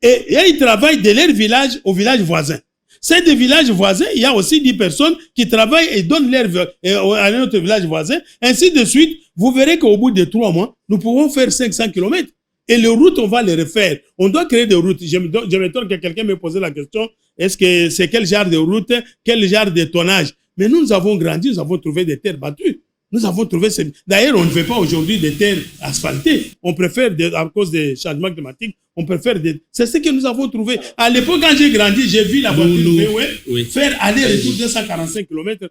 Et ils travaillent de leur village au village voisin. C'est des villages voisins, il y a aussi 10 personnes qui travaillent et donnent à notre village voisin. Ainsi de suite, vous verrez qu'au bout de 3 mois, nous pouvons faire 500 km. Et les routes, on va les refaire. On doit créer des routes. Je m'étonne que quelqu'un me posé la question. est-ce que c'est quel genre de route, quel genre de tonnage. Mais nous avons grandi, nous avons trouvé des terres battues. Nous avons trouvé ces... D'ailleurs, on ne fait pas aujourd'hui des terres asphaltées. On préfère, à cause des changements climatiques, on préfère des... C'est ce que nous avons trouvé. À l'époque, quand j'ai grandi, j'ai vu la voiture faire aller-retour 245 km,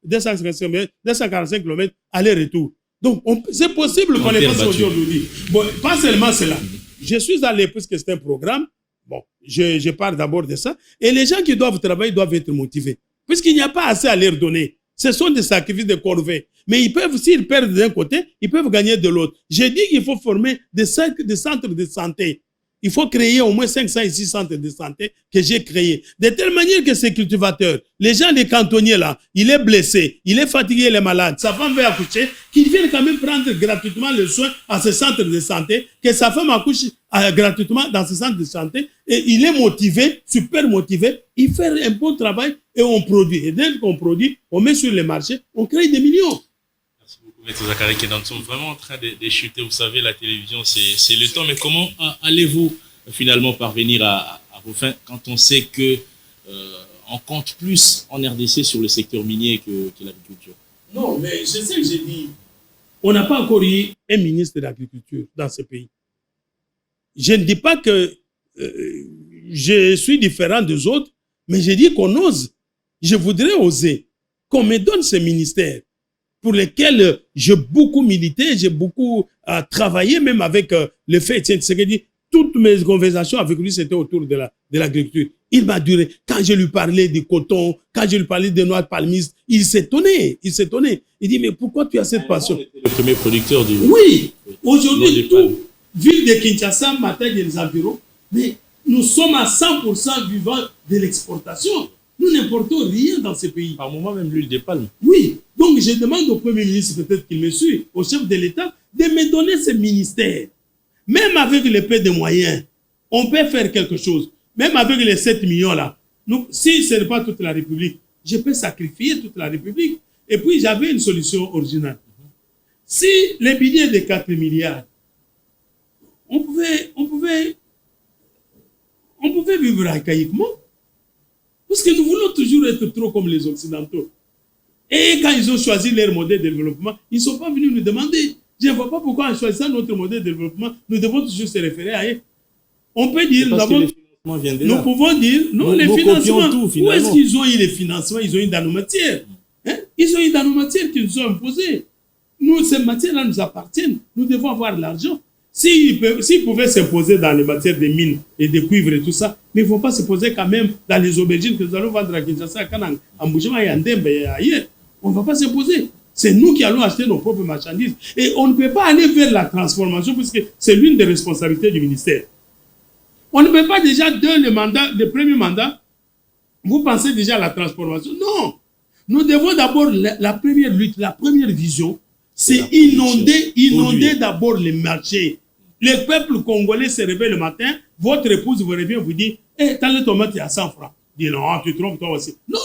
245 km aller-retour. Donc, c'est possible qu'on ait pas aujourd'hui. Bon, pas seulement cela. Je suis allé, puisque c'est un programme, bon, je parle d'abord de ça, et les gens qui doivent travailler doivent être motivés. Puisqu'il n'y a pas assez à leur donner. Ce sont des sacrifices de corvée. Mais ils peuvent, s'ils perdent d'un côté, ils peuvent gagner de l'autre. J'ai dit qu'il faut former des centres de santé. Il faut créer au moins 500 et 6 centres de santé que j'ai créés. De telle manière que ces cultivateurs, les gens des cantonniers là, il est blessé, il est fatigué, il est malade, sa femme veut accoucher, qu'ils viennent quand même prendre gratuitement le soin à ce centre de santé, que sa femme accouche gratuitement dans ce centre de santé, et il est motivé, super motivé, il fait un bon travail et on produit. Et dès qu'on produit, on met sur le marché, on crée des millions. Merci beaucoup, Maître Zakari Kenda. Nous sommes vraiment en train de chuter. Vous savez, la télévision, c'est le temps. Mais comment allez-vous finalement parvenir à vos fins quand on sait que on compte plus en RDC sur le secteur minier que l'agriculture? Non, mais je sais que j'ai dit, on n'a pas encore eu un ministre de l'agriculture dans ce pays. Je ne dis pas que je suis différent des autres, mais je dis qu'on ose. Je voudrais oser qu'on me donne ce ministère pour lesquels j'ai beaucoup milité, j'ai beaucoup travaillé, même avec le fait, c'est ce que dit, toutes mes conversations avec lui, c'était autour de l'agriculture. Il m'a duré. Quand je lui parlais du coton, quand je lui parlais des noix de palmiste, il s'étonnait. Il dit, mais pourquoi tu as cette passion? Le premier producteur du... Oui. Aujourd'hui, tout, ville de Kinshasa, Matadi et les environs, mais nous sommes à 100% vivants de l'exportation. Nous n'importons rien dans ce pays. Par moment, même l'huile de palme. Oui. Donc, je demande au Premier ministre, peut-être qu'il me suit, au chef de l'État, de me donner ce ministère. Même avec le peu de moyens, on peut faire quelque chose. Même avec les 7 millions-là. Si ce n'est pas toute la République, je peux sacrifier toute la République. Et puis, j'avais une solution originale. Si les billets de 4 milliards, on pouvait vivre archaïquement. Parce que nous voulons toujours être trop comme les Occidentaux. Et quand ils ont choisi leur modèle de développement, ils ne sont pas venus nous demander. Je ne vois pas pourquoi en choisissant notre modèle de développement, nous devons toujours se référer à eux. On peut dire, nous pouvons dire, non, les financements, où est-ce qu'ils ont eu les financements? Ils ont eu dans nos matières. Hein? Ils ont eu dans nos matières qui nous ont imposées. Nous, ces matières-là nous appartiennent. Nous devons avoir l'argent. S'ils pouvaient s'imposer dans les matières des mines et des cuivres et tout ça, mais ils ne vont pas se poser quand même dans les aubergines que nous allons vendre à Kinshasa, à Kanang, à Mboujima et à Ndembe et ailleurs. On ne va pas s'imposer. C'est nous qui allons acheter nos propres marchandises. Et on ne peut pas aller vers la transformation puisque c'est l'une des responsabilités du ministère. On ne peut pas déjà, dès le premier mandat, vous pensez déjà à la transformation. Non. Nous devons d'abord, la première lutte, la première vision, c'est inonder d'abord les marchés. Le peuple congolais se réveille le matin, votre épouse vous revient, vous dit, t'as le tomate à 100 francs. Dit non, tu te trompes toi aussi. Non,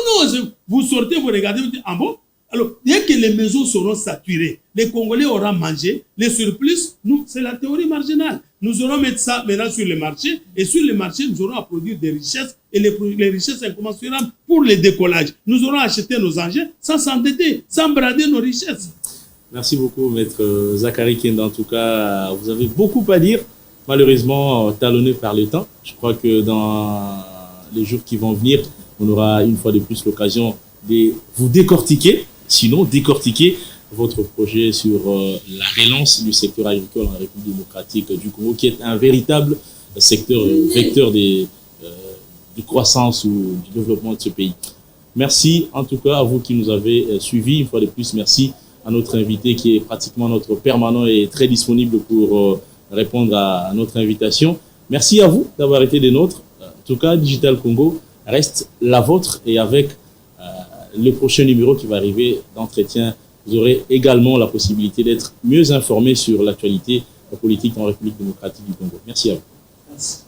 vous sortez, vous regardez, vous dites, ah bon? Alors, dès que les maisons seront saturées, les Congolais auront mangé, les surplus, c'est la théorie marginale. Nous aurons mettre ça maintenant sur le marché, et sur le marché, nous aurons à produire des richesses, et les richesses incommensurables pour le décollage. Nous aurons acheté nos engins sans s'endetter, sans brader nos richesses. Merci beaucoup, Maître Zakari Kenda. En tout cas, vous avez beaucoup à dire, malheureusement talonné par le temps. Je crois que dans les jours qui vont venir, on aura une fois de plus l'occasion de vous décortiquer. Sinon, décortiquer votre projet sur la relance du secteur agricole en République démocratique du Congo, qui est un véritable secteur vecteur de croissance ou du développement de ce pays. Merci en tout cas à vous qui nous avez suivis. Une fois de plus, merci à notre invité qui est pratiquement notre permanent et très disponible pour répondre à notre invitation. Merci à vous d'avoir été des nôtres. En tout cas, Digital Congo reste la vôtre et avec le prochain numéro qui va arriver d'entretien, vous aurez également la possibilité d'être mieux informé sur l'actualité politique en République démocratique du Congo. Merci à vous. Merci.